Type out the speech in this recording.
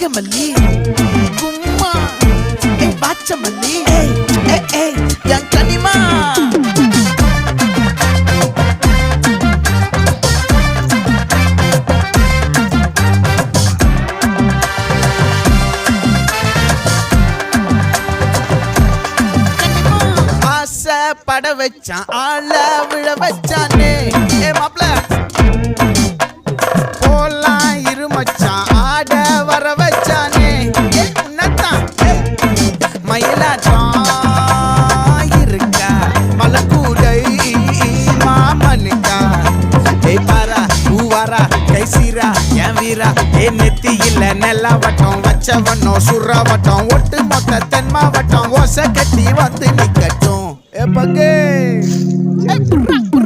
கனகமல்லி கும்மா பாச்சமல்லி என் கனிமா பட வச்சான் ஆள விழ வச்சானே மாப்ள போலாம் இருமச்சான் ஆட வர வச்சானே உன்னத்தான் மயிலாட்டம் இருக்கா மலக்கூடை மாமனுக்கா பாரா பூவாரா கைசீரா என் வீரா நெத்தி இல்ல நெல்லா வட்டம் வச்சவனோ சுறா வட்டம் ஒட்டு மொத்த தென் மாவட்டம் ஓசை கட்டி வந்து நிக்கட்டும் பங்கே